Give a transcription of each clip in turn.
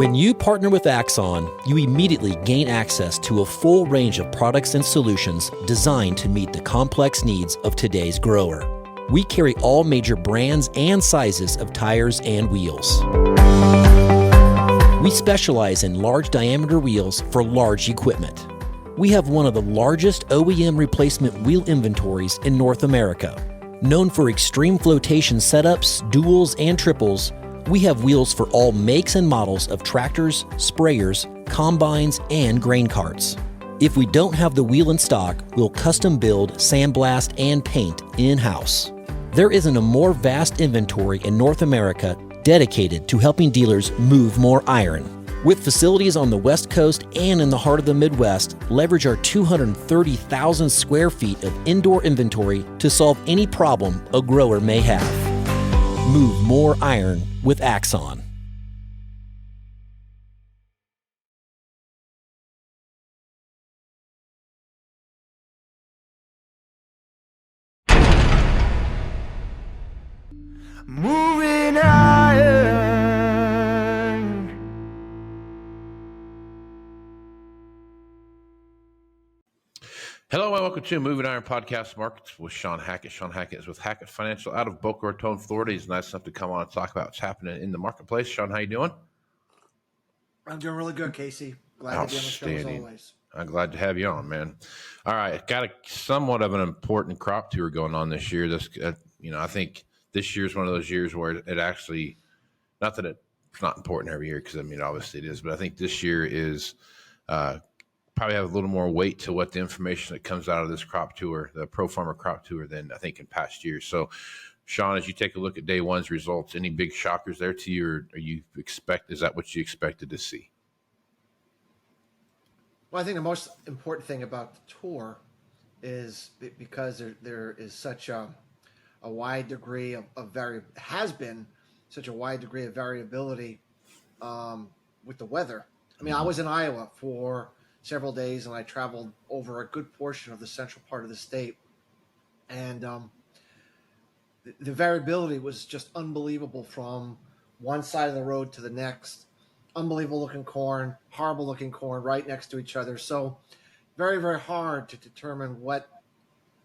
When you partner with Axon, you immediately gain access to a full range of products and solutions designed to meet the complex needs of today's grower. We carry all major brands and sizes of tires and wheels. We specialize in large diameter wheels for large equipment. We have one of the largest OEM replacement wheel inventories in North America. Known for extreme flotation setups, duals, and triples, we have wheels for all makes and models of tractors, sprayers, combines, and grain carts. If we don't have the wheel in stock, we'll custom build, sandblast, and paint in-house. There isn't a more vast inventory in North America dedicated to helping dealers move more iron. With facilities on the West Coast and in the heart of the Midwest, leverage our 230,000 square feet of indoor inventory to solve any problem a grower may have. Move more iron with Axon. Moving iron. Hello and welcome to Moving Iron Podcast Markets with Shawn Hackett. Shawn Hackett is with Hackett Financial out of Boca Raton, Florida. He's nice enough to come on and talk about what's happening in the marketplace. Shawn, how you doing? I'm doing really good, Casey. Glad to be on the show as always. I'm glad to have you on, man. All right, got somewhat of an important crop tour going on this year. I think this year is one of those years where it actually, not that it's not important every year, because obviously it is, but I think this year is probably have a little more weight to what the information that comes out of this crop tour, the Pro Farmer crop tour, than I think in past years. So, Shawn, as you take a look at day one's results, any big shockers there to you, or is that what you expected to see? Well, I think the most important thing about the tour is because there is such a wide degree of has been such a wide degree of variability with the weather. I mean, I was in Iowa for several days, and I traveled over a good portion of the central part of the state, and the variability was just unbelievable from one side of the road to the next. Unbelievable looking corn, horrible looking corn right next to each other. So very, very hard to determine what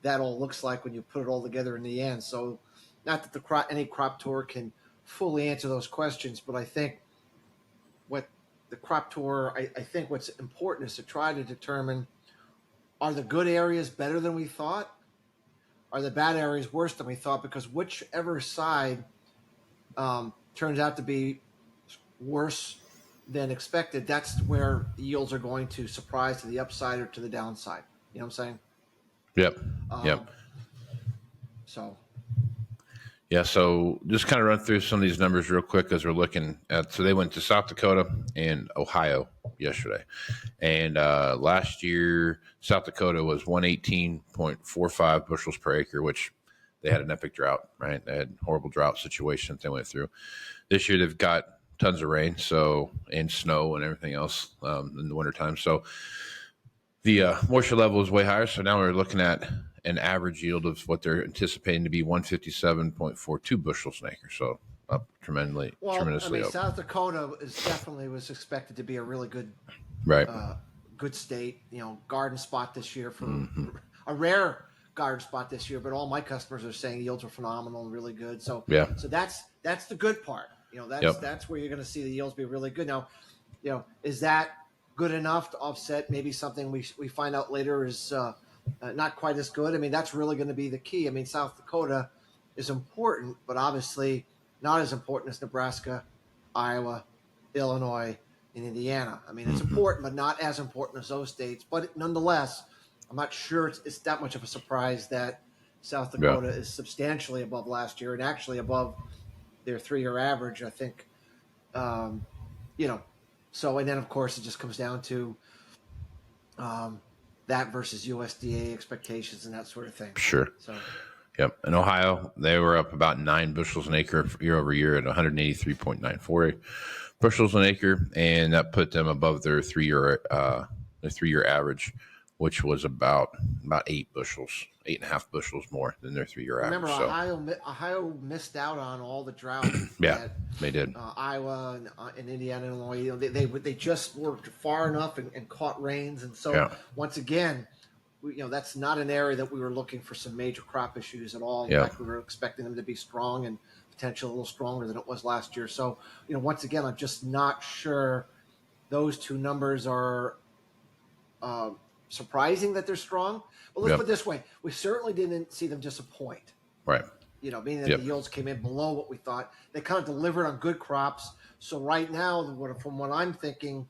that all looks like when you put it all together in the end. So not that any crop tour can fully answer those questions, but I think what the crop tour, I think what's important is to try to determine, are the good areas better than we thought? Are the bad areas worse than we thought? Because whichever side turns out to be worse than expected, that's where the yields are going to surprise to the upside or to the downside. You know what I'm saying? Yep. So just kind of run through some of these numbers real quick as we're looking at. So they went to South Dakota and Ohio yesterday. And last year, South Dakota was 118.45 bushels per acre, which they had an epic drought, right? They had horrible drought situations they went through. This year, they've got tons of rain, and snow and everything else in the wintertime. So the moisture level is way higher. So now we're looking at an average yield of what they're anticipating to be 157.42 bushels an acre. So up tremendously up. South Dakota was expected to be a really good, right, good state. Garden spot this year for a rare garden spot this year. But all my customers are saying yields were phenomenal and really good. So yeah, so that's the good part. That's where you're going to see the yields be really good. Now, is that good enough to offset maybe something we find out later is not quite as good? I mean, that's really going to be the key. I mean, South Dakota is important, but obviously not as important as Nebraska, Iowa, Illinois, and Indiana. I mean, it's important, but not as important as those states. But nonetheless, I'm not sure it's that much of a surprise that South Dakota is substantially above last year and actually above their 3-year average, I think. So, and then of course it just comes down to that versus USDA expectations and that sort of thing. Sure. So, yep. In Ohio, they were up about 9 bushels an acre year over year at 183.94 bushels an acre, and that put them above their 3-year average, which was about 8.5 bushels more than their 3-year Remember, average. So Ohio missed out on all the drought yeah, that they did. Iowa and Indiana, Illinois. You know, they just worked far enough and caught rains, and so Yeah. once again, that's not an area that we were looking for some major crop issues at all. In Yeah. fact, we were expecting them to be strong and potentially a little stronger than it was last year. So, once again, I'm just not sure those two numbers are surprising that they're strong. But let's Yep. put it this way: we certainly didn't see them disappoint. Right. Meaning that Yep. the yields came in below what we thought. They kind of delivered on good crops. So right now, from what I'm thinking,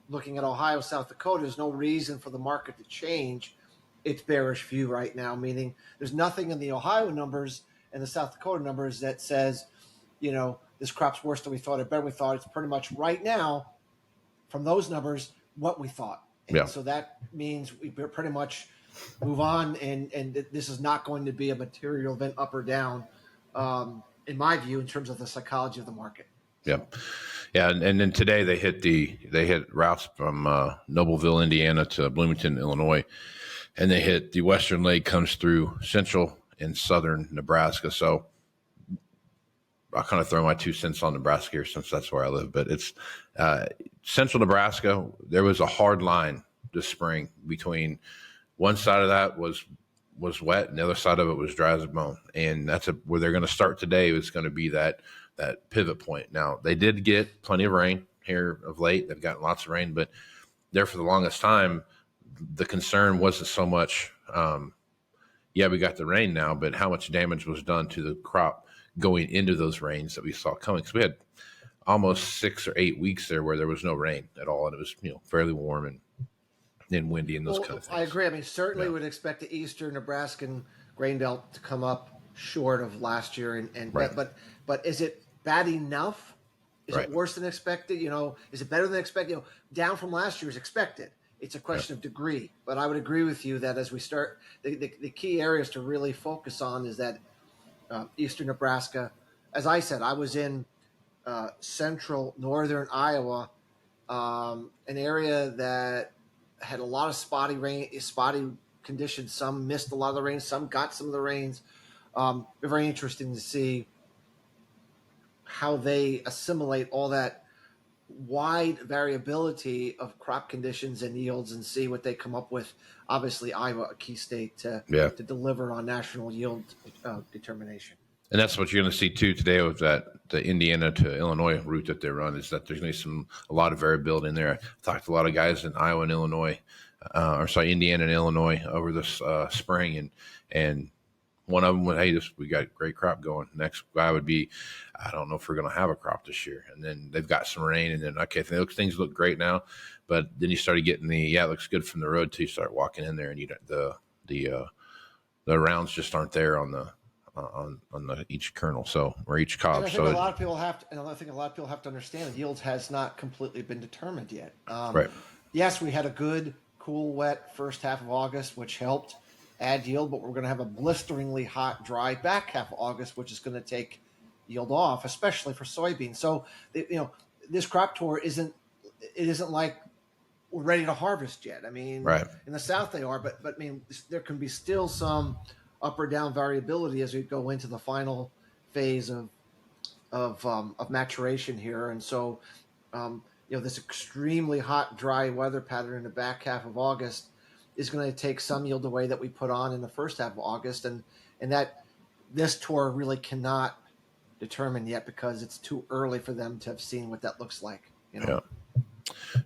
looking at Ohio, South Dakota, there's no reason for the market to change its bearish view right now, meaning there's nothing in the Ohio numbers and the South Dakota numbers that says, this crop's worse than we thought or better than we thought. It's pretty much right now, from those numbers, what we thought. And Yeah. so that means we pretty much move on, and this is not going to be a material event up or down, in my view, in terms of the psychology of the market. Yeah. Yeah. And then today they hit routes from Nobleville, Indiana to Bloomington, Illinois, and they hit the Western Leg comes through central and southern Nebraska. So I'll kind of throw my 2 cents on Nebraska here since that's where I live, but it's central Nebraska. There was a hard line this spring between one side of that was wet and the other side of it was dry as a bone. And that's where they're going to start today. It's going to be that pivot point. Now they did get plenty of rain here of late. They've gotten lots of rain, but there for the longest time, the concern wasn't so much, we got the rain now, but how much damage was done to the crop going into those rains that we saw coming. Because we had almost 6 or 8 weeks there where there was no rain at all. And it was, fairly warm and windy and those kind of things. I agree. I mean, certainly would expect the eastern Nebraskan grain belt to come up short of last year. And Right. but is it bad enough? Is Right. it worse than expected? Is it better than expected? Down from last year is expected. It's a question of degree. But I would agree with you that as we start, the key areas to really focus on is that eastern Nebraska. As I said, I was in central northern Iowa, an area that had a lot of spotty conditions. Some missed a lot of the rain. Some got some of the rains. Very interesting to see how they assimilate all that wide variability of crop conditions and yields and see what they come up with. Obviously, Iowa, a key state to deliver on national yield determination. And that's what you're going to see too today with the Indiana to Illinois route that they run, is that there's going to be a lot of variability in there. I talked to a lot of guys in Iowa and Illinois, Indiana and Illinois over this spring, and one of them went, "Hey, we got great crop going." Next guy would be, "I don't know if we're going to have a crop this year." And then they've got some rain, and then things look great now, but then you started getting it looks good from the road till you start walking in there, and the rounds just aren't there on the each kernel, or each cob. I think a lot of people have to understand that yields has not completely been determined yet. Right. Yes, we had a good, cool, wet first half of August, which helped add yield, but we're going to have a blisteringly hot, dry back half of August, which is going to take yield off, especially for soybeans. So, this crop tour isn't like we're ready to harvest yet. I mean, right. In the South they are, but I mean, there can be still some up or down variability as we go into the final phase of maturation here. And so, this extremely hot, dry weather pattern in the back half of August is going to take some yield away that we put on in the first half of August. And that this tour really cannot determine yet because it's too early for them to have seen what that looks like. Yeah.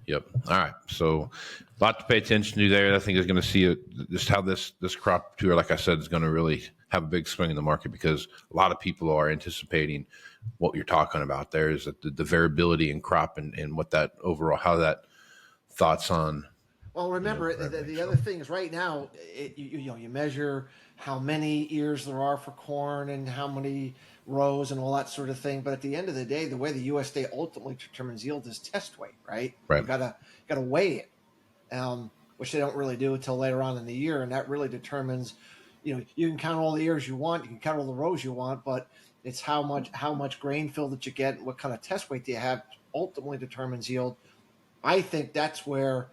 Yep. All right. So a lot to pay attention to there. I think is going to see just how this crop tour, like I said, is going to really have a big swing in the market, because a lot of people are anticipating what you're talking about there, is that the variability in crop and what that overall, how that thoughts on. Well, remember, the other thing is right now, you measure how many ears there are for corn and how many rows and all that sort of thing. But at the end of the day, the way the USDA ultimately determines yield is test weight, right? Right. You gotta weigh it, which they don't really do until later on in the year, and that really determines. You can count all the ears you want, you can count all the rows you want, but it's how much grain fill that you get, and what kind of test weight do you have ultimately determines yield. I think that's where,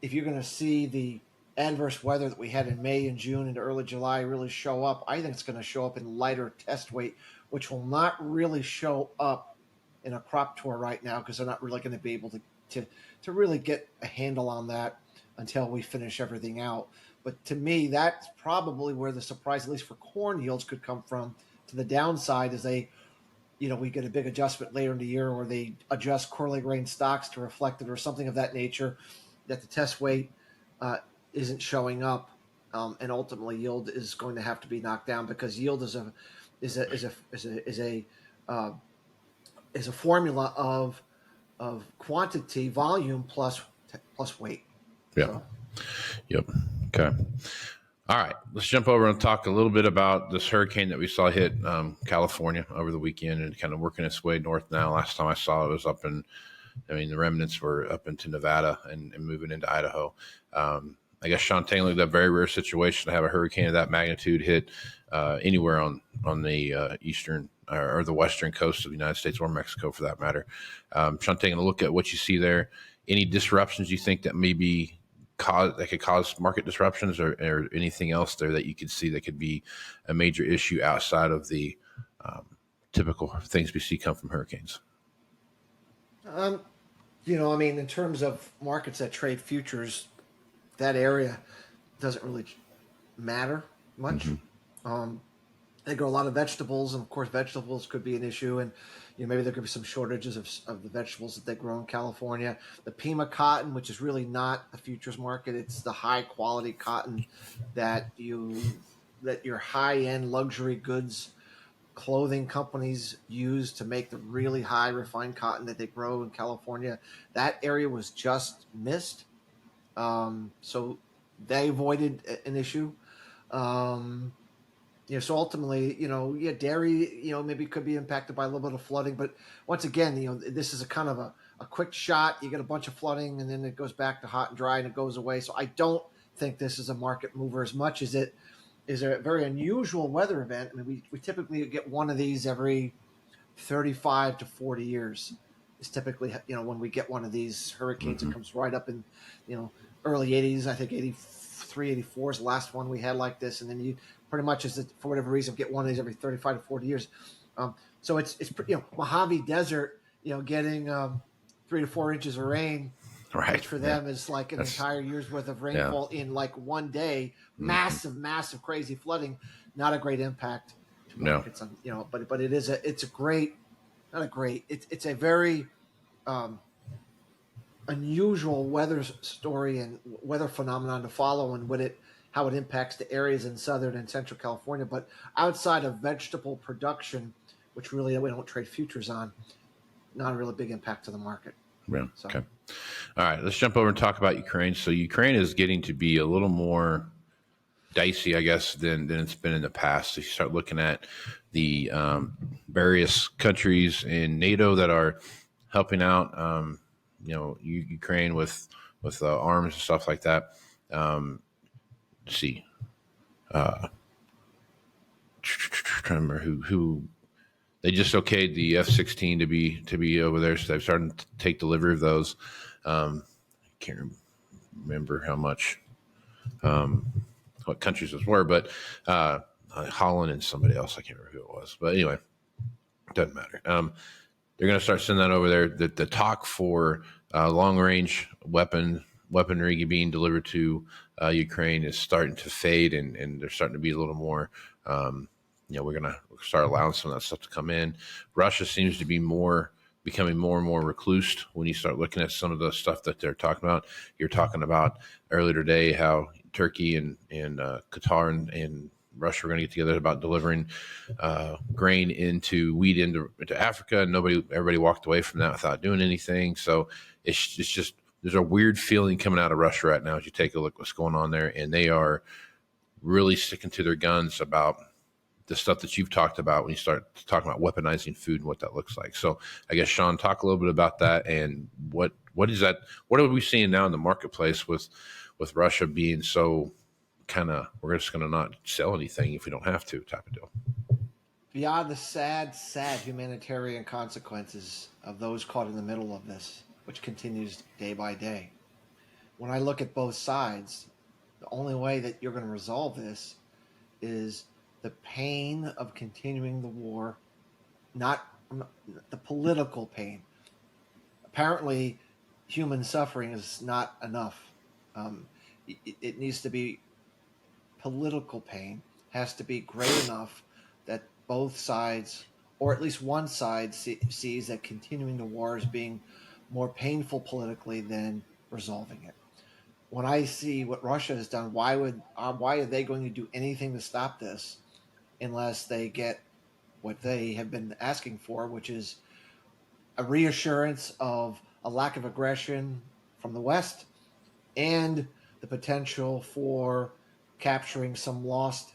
if you're going to see the adverse weather that we had in May and June and early July really show up, I think it's going to show up in lighter test weight, which will not really show up in a crop tour right now because they're not really going to be able to really get a handle on that until we finish everything out. But to me, that's probably where the surprise, at least for corn yields, could come from. To the downside is we get a big adjustment later in the year where they adjust quarterly grain stocks to reflect it or something of that nature, that the test weight isn't showing up, and ultimately yield is going to have to be knocked down because yield is a formula of quantity, volume plus weight. Yeah. So. Yep. Okay. All right. Let's jump over and talk a little bit about this hurricane that we saw hit California over the weekend and kind of working its way north now. Last time I saw it was the remnants were up into Nevada and moving into Idaho. I guess Shawn Taylor, that very rare situation to have a hurricane of that magnitude hit anywhere on the eastern or the western coast of the United States or Mexico for that matter. Shawn, taking a look at what you see there, any disruptions you think that maybe could cause market disruptions or anything else there that you could see that could be a major issue outside of the typical things we see come from hurricanes? In terms of markets that trade futures, that area doesn't really matter much. They grow a lot of vegetables, and of course, vegetables could be an issue. And maybe there could be some shortages of the vegetables that they grow in California. The Pima cotton, which is really not a futures market, it's the high quality cotton that your high end luxury goods clothing companies use to make the really high refined cotton that they grow in California. That area was just missed. So they avoided an issue. So ultimately, dairy, maybe could be impacted by a little bit of flooding. But once again, this is a kind of a quick shot. You get a bunch of flooding and then it goes back to hot and dry and it goes away. So I don't think this is a market mover as much as it is a very unusual weather event. I mean, we typically get one of these every 35 to 40 years. It's typically, when we get one of these hurricanes, it comes right up in, early 80s. I think 83, 84 is the last one we had like this. And then you pretty much, for whatever reason, get one of these every 35 to 40 years. So it's Mojave Desert, getting 3 to 4 inches of rain, Right. which for them is like an entire year's worth of rainfall in like one day. Massive, crazy flooding. Not a great impact to markets. But it's a very unusual weather story and weather phenomenon to follow, and how it impacts the areas in Southern and Central California. But outside of vegetable production, which really we don't trade futures on, not a really big impact to the market. Yeah. So. Okay. All right. Let's jump over and talk about Ukraine. So Ukraine is getting to be a little more dicey, I guess, than it's been in the past. So you start looking at the various countries in NATO that are helping out, Ukraine with arms and stuff like that. Let's see. Trying to remember who they just okayed the F-16 to be over there, so they've started to take delivery of those. I can't remember how much, what countries those were, but Holland and somebody else, I can't remember who it was. But anyway, it doesn't matter. They're going to start sending that over there. The talk for long-range weaponry being delivered to Ukraine is starting to fade, and they're starting to be a little more. We're going to start allowing some of that stuff to come in. Russia seems to be becoming more and more recluse when you start looking at some of the stuff that they're talking about. You're talking about earlier today how Turkey and Qatar and Russia are going to get together about delivering grain wheat into Africa. And everybody walked away from that without doing anything. So it's just there's a weird feeling coming out of Russia right now as you take a look at what's going on there, and they are really sticking to their guns about the stuff that you've talked about when you start talking about weaponizing food and what that looks like. So I guess, Shawn, talk a little bit about that and what is that? What are we seeing now in the marketplace with Russia being so kind of, we're just going to not sell anything if we don't have to type of deal? Beyond the sad humanitarian consequences of those caught in the middle of this, which continues day by day. When I look at both sides, The only way that you're going to resolve this is the pain of continuing the war, not the political pain. Apparently, human suffering is not enough. It needs to be political pain, has to be great enough that both sides, or at least one side, sees that continuing the war as being more painful politically than resolving it. When I see what Russia has done, why are they going to do anything to stop this unless they get what they have been asking for, which is a reassurance of a lack of aggression from the West and the potential for capturing some lost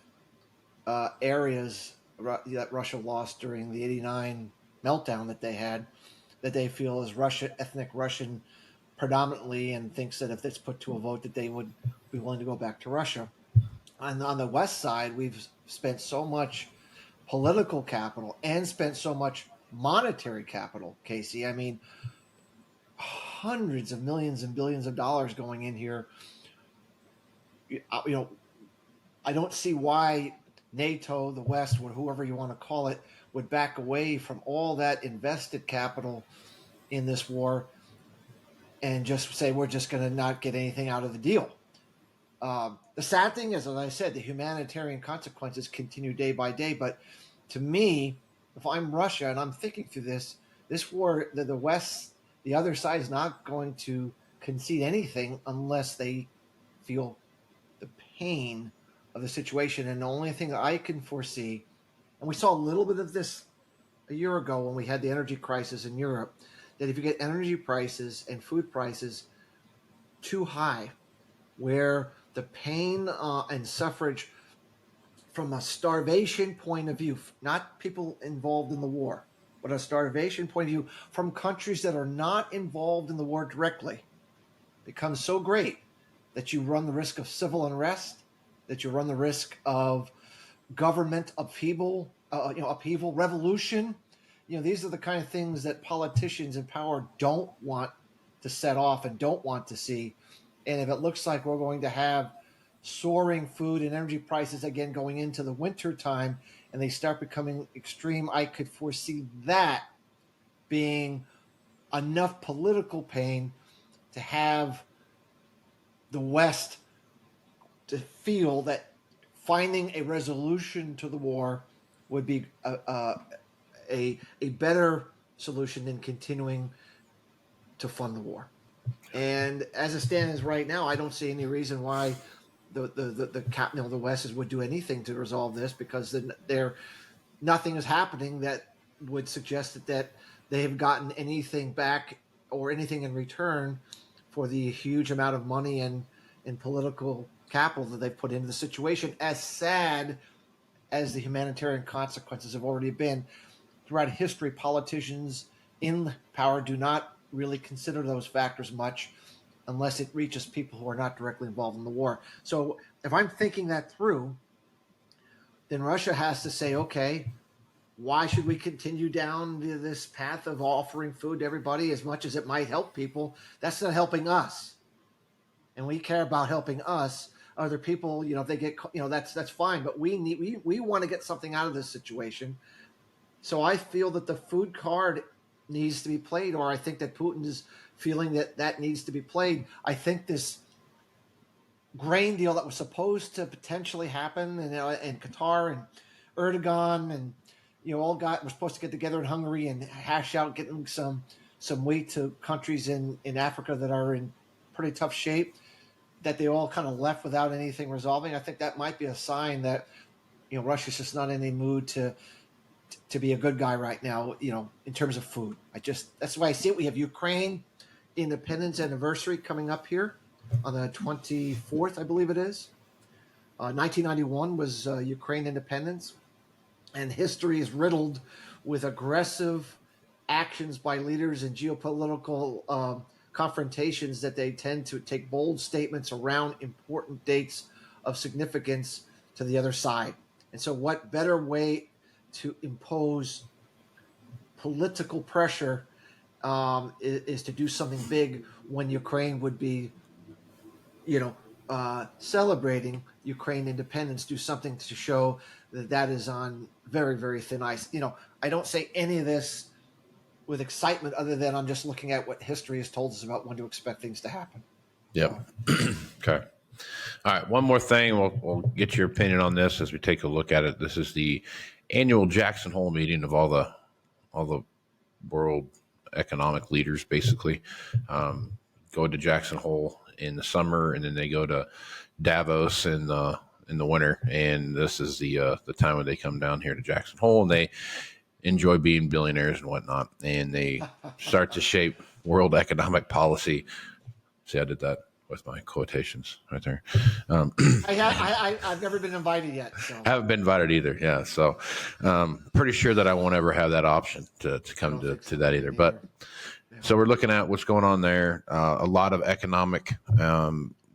areas that Russia lost during the '89 meltdown that they had, that they feel is ethnic Russian predominantly, and thinks that if it's put to a vote that they would be willing to go back to Russia. And on the West side, we've spent so much political capital and spent so much monetary capital, Casey. I mean, hundreds of millions and billions of dollars going in here. I don't see why NATO, the West, or whoever you want to call it, would back away from all that invested capital in this war and just say we're just going to not get anything out of the deal. The sad thing is, as I said, the humanitarian consequences continue day by day. But to me, if I'm Russia and I'm thinking through this war, the West, the other side is not going to concede anything unless they feel the pain of the situation. And the only thing that I can foresee, and we saw a little bit of this a year ago when we had the energy crisis in Europe, that if you get energy prices and food prices too high, where the pain and suffrage from a starvation point of view, not people involved in the war, but a starvation point of view from countries that are not involved in the war directly, becomes so great that you run the risk of civil unrest, that you run the risk of government upheaval, revolution. These are the kind of things that politicians in power don't want to set off and don't want to see. And if it looks like we're going to have soaring food and energy prices again going into the winter time and they start becoming extreme, I could foresee that being enough political pain to have the West to feel that finding a resolution to the war would be a better solution than continuing to fund the war. And as it stands right now, I don't see any reason why the West would do anything to resolve this, because nothing is happening that would suggest that they have gotten anything back or anything in return for the huge amount of money and political capital that they've put into the situation, as sad as the humanitarian consequences have already been. Throughout history, politicians in power do not really consider those factors much unless it reaches people who are not directly involved in the war. So if I'm thinking that through, then Russia has to say, okay, why should we continue down this path of offering food to everybody as much as it might help people? That's not helping us. And we care about helping us. Other people, if they get, that's fine. But we want to get something out of this situation. So I feel that the food card needs to be played, or I think that Putin is feeling that needs to be played. I think this grain deal that was supposed to potentially happen in Qatar and Erdogan and we're supposed to get together in Hungary and hash out getting some wheat to countries in Africa that are in pretty tough shape, that they all kind of left without anything resolving. I think that might be a sign that Russia's just not in any mood to be a good guy right now, in terms of food. That's why I see it. We have Ukraine independence anniversary coming up here on the 24th, I believe it is. 1991 was Ukraine independence, and history is riddled with aggressive actions by leaders in geopolitical confrontations that they tend to take bold statements around important dates of significance to the other side. And so what better way to impose political pressure is to do something big when Ukraine would be, celebrating Ukraine independence do something to show that that is on very, very thin ice. I don't say any of this with excitement other than I'm just looking at what history has told us about when to expect things to happen. Yep. Okay. All right. One more thing. We'll get your opinion on this as we take a look at it. This is the annual Jackson Hole meeting of all the world economic leaders, basically. Go to Jackson Hole in the summer, and then they go to Davos in the winter. And this is the time when they come down here to Jackson Hole, and they enjoy being billionaires and whatnot, and they start to shape world economic policy. See, I did that with my quotations right there. I've never been invited yet. So. I haven't been invited either. Yeah, so pretty sure that I won't ever have that option to come to that either. But so we're looking at what's going on there. A lot of economic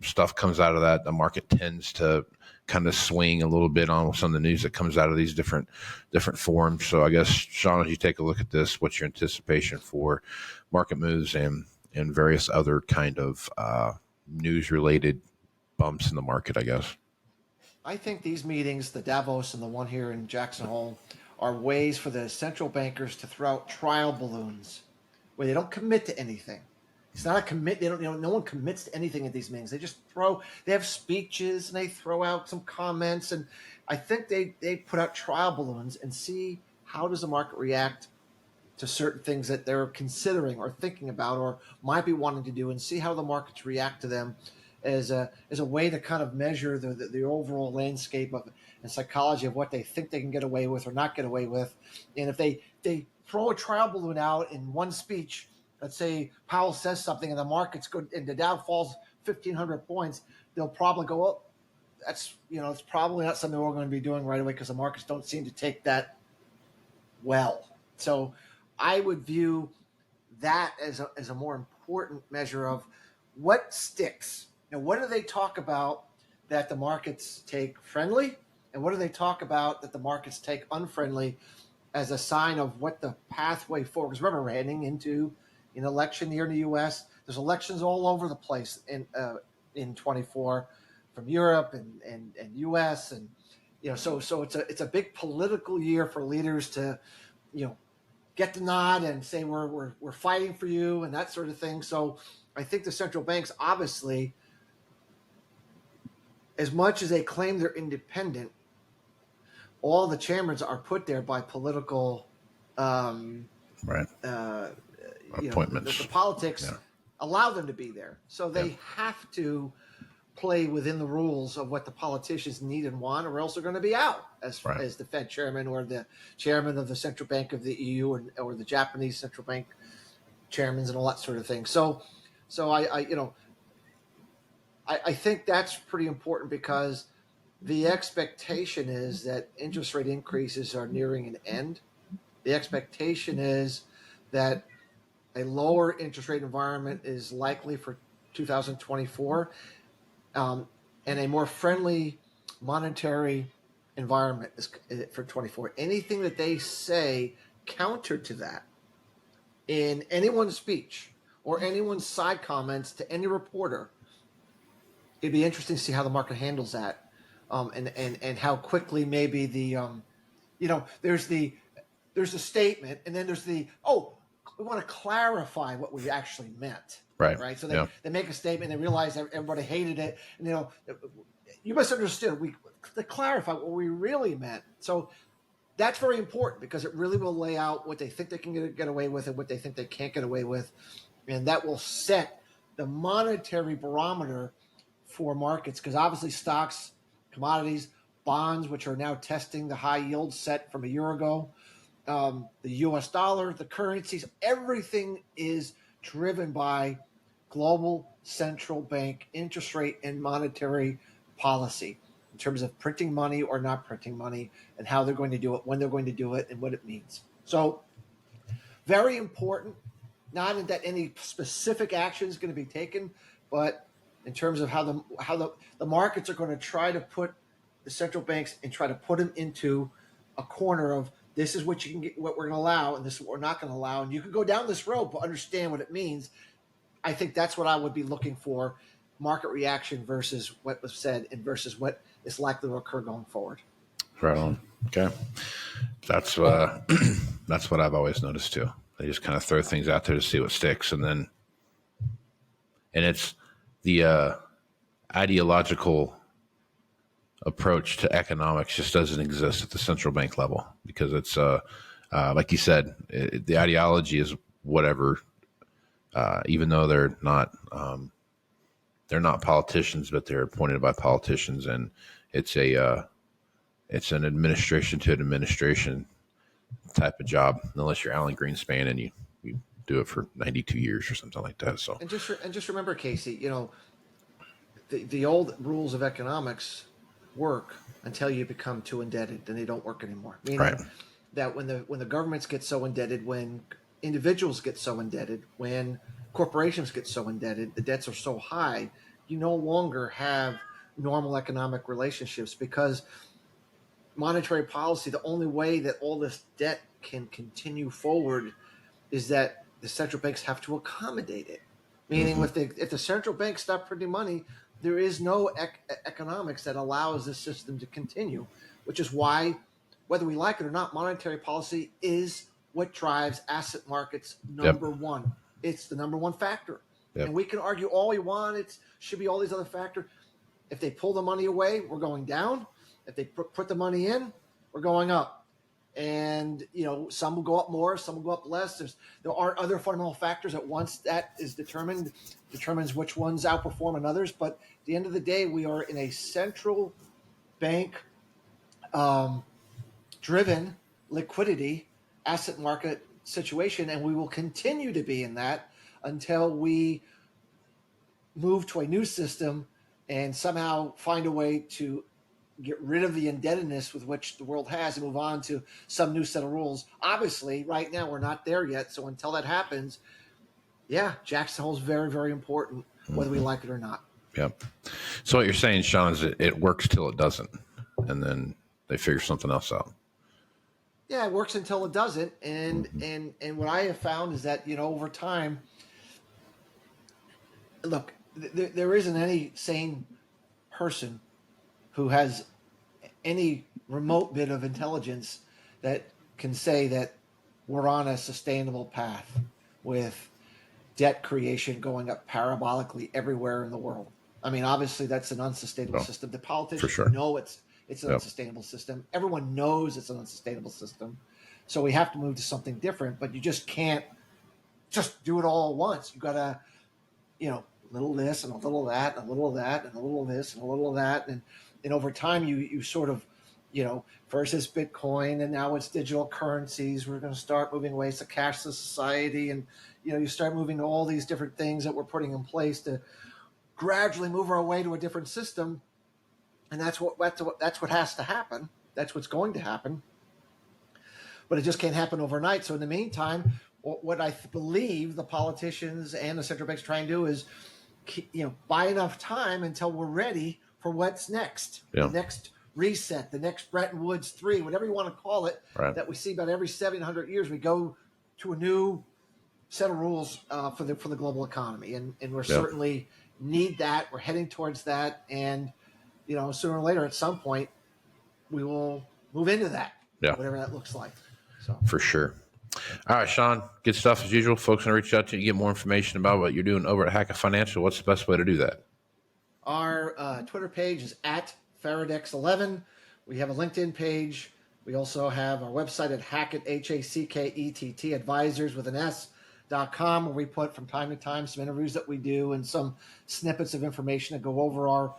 stuff comes out of that. The market tends to kind of swing a little bit on some of the news that comes out of these different forums. So I guess, Shawn, as you take a look at this, what's your anticipation for market moves and various other kind of news-related bumps in the market, I guess? I think these meetings, the Davos and the one here in Jackson Hole, are ways for the central bankers to throw out trial balloons where they don't commit to anything. It's not a commit. They don't. No one commits to anything at these meetings. They just throw. They have speeches and they throw out some comments. And I think they put out trial balloons and see how does the market react to certain things that they're considering or thinking about or might be wanting to do, and see how the markets react to them as a way to kind of measure the overall landscape of and psychology of what they think they can get away with or not get away with. And if they throw a trial balloon out in one speech, let's say Powell says something and the market's good and the Dow falls 1,500 points, they'll probably go, oh, that's, it's probably not something we're going to be doing right away because the markets don't seem to take that well. So I would view that as a more important measure of what sticks. What do they talk about that the markets take friendly, and what do they talk about that the markets take unfriendly as a sign of what the pathway forward? Because remember, we're heading into an election year in the U.S. There's elections all over the place in 24 from Europe and U.S. and so it's a big political year for leaders to get the nod and say we're fighting for you and that sort of thing. So I think the central banks, obviously, as much as they claim they're independent, all the chairmen are put there by political appointments. The politics allow them to be there. So they have to play within the rules of what the politicians need and want, or else they're going to be out as the Fed chairman or the chairman of the central bank of the EU or the Japanese central bank chairmen and all that sort of thing. So I think that's pretty important because the expectation is that interest rate increases are nearing an end. The expectation is that a lower interest rate environment is likely for 2024, and a more friendly monetary environment is for 24. Anything that they say counter to that in anyone's speech or anyone's side comments to any reporter, it'd be interesting to see how the market handles that, and how quickly maybe there's the statement, and then there's we want to clarify what we actually meant. Right. So they make a statement, they realize that everybody hated it, and you misunderstood. To clarify what we really meant. So that's very important because it really will lay out what they think they can get away with and what they think they can't get away with, and that will set the monetary barometer for markets. Because obviously stocks, commodities, bonds, which are now testing the high yield set from a year ago, the U.S. dollar, the currencies, everything is driven by global central bank interest rate and monetary policy in terms of printing money or not printing money and how they're going to do it, when they're going to do it, and what it means. So very important, not that any specific action is going to be taken, but in terms of how the markets are going to try to put the central banks and try to put them into a corner of this is what you can get, what we're going to allow, and this is what we're not going to allow. And you can go down this road, but understand what it means. I think that's what I would be looking for market reaction versus what was said and versus what is likely to occur going forward. Right on. Okay. That's that's what I've always noticed too. They just kind of throw things out there to see what sticks, and it's the ideological approach to economics just doesn't exist at the central bank level, because it's like you said, the ideology is whatever. Even though they're not politicians, but they're appointed by politicians, and it's an administration to an administration type of job, unless you're Alan Greenspan and you do it for 92 years or something like that. So and just remember, Casey, the old rules of economics work until you become too indebted, then they don't work anymore. Meaning right. that when the governments get so indebted, when individuals get so indebted, when corporations get so indebted, the debts are so high, you no longer have normal economic relationships, because monetary policy, the only way that all this debt can continue forward is that the central banks have to accommodate it. Meaning, if the central banks stop printing money, there is no economics that allows this system to continue, which is why, whether we like it or not, monetary policy is what drives asset markets number one. It's the number one factor. And we can argue all we want. It should be all these other factors. If they pull the money away, we're going down. If they put the money in, we're going up. And, some will go up more, some will go up less. There are other fundamental factors that once that is determines which ones outperform and others. But at the end of the day, we are in a central bank driven liquidity asset market situation, and we will continue to be in that until we move to a new system and somehow find a way to get rid of the indebtedness with which the world has and move on to some new set of rules. Obviously, right now we're not there yet. So until that happens, Jackson Hole is very, very important, whether we like it or not. Yep. So what you're saying, Shawn, is it works till it doesn't, and then they figure something else out. Yeah, it works until it doesn't. And what I have found is that, over time, look, there isn't any sane person who has any remote bit of intelligence that can say that we're on a sustainable path with debt creation going up parabolically everywhere in the world. I mean, obviously that's an unsustainable system. The politicians know it's an unsustainable system. Everyone knows it's an unsustainable system. So we have to move to something different, but you just can't just do it all at once. You got to, a little this and a little that, and a little of that, and a little of this and a little of that. And over time, you sort of, first it's Bitcoin, and now it's digital currencies. We're going to start moving away to cashless society. And, you start moving to all these different things that we're putting in place to gradually move our way to a different system. And that's what has to happen. That's what's going to happen. But it just can't happen overnight. So in the meantime, what I believe the politicians and the central banks try and do is, buy enough time until we're ready for what's next. The next reset, the next Bretton Woods 3, whatever you want to call it, that we see about every 700 years. We go to a new set of rules for the global economy. And we're certainly need that. We're heading towards that. And, sooner or later, at some point, we will move into that, whatever that looks like. So for sure. All right, Shawn, good stuff as usual. Folks want to reach out to you, get more information about what you're doing over at Hackett Financial. What's the best way to do that? Our Twitter page is at Faradex11. We have a LinkedIn page. We also have our website at Hackett, Hackett, advisors with an S.com, where we put from time to time some interviews that we do and some snippets of information that go over our,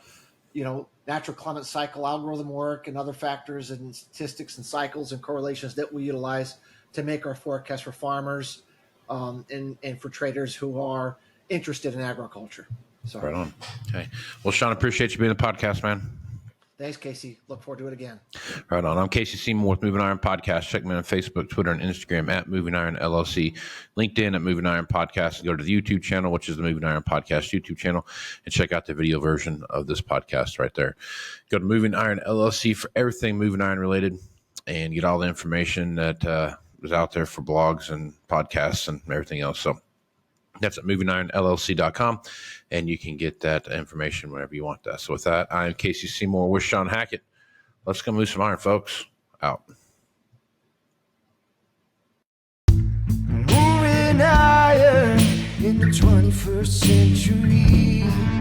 natural climate cycle algorithm work and other factors and statistics and cycles and correlations that we utilize to make our forecast for farmers and for traders who are interested in agriculture. So, right on. Okay. Well, Shawn, appreciate you being on the podcast, man. Thanks, Casey. Look forward to it again. Right on. I'm Casey Seymour with Moving Iron Podcast. Check me out on Facebook, Twitter, and Instagram at Moving Iron LLC. LinkedIn at Moving Iron Podcast. Go to the YouTube channel, which is the Moving Iron Podcast YouTube channel, and check out the video version of this podcast right there. Go to Moving Iron LLC for everything Moving Iron related, and get all the information that is out there for blogs and podcasts and everything else. So That's at MovingIronLLC.com, and you can get that information whenever you want that. So with that, I'm Casey Seymour with Shawn Hackett. Let's go move some iron, folks. Out. Moving iron in the 21st century.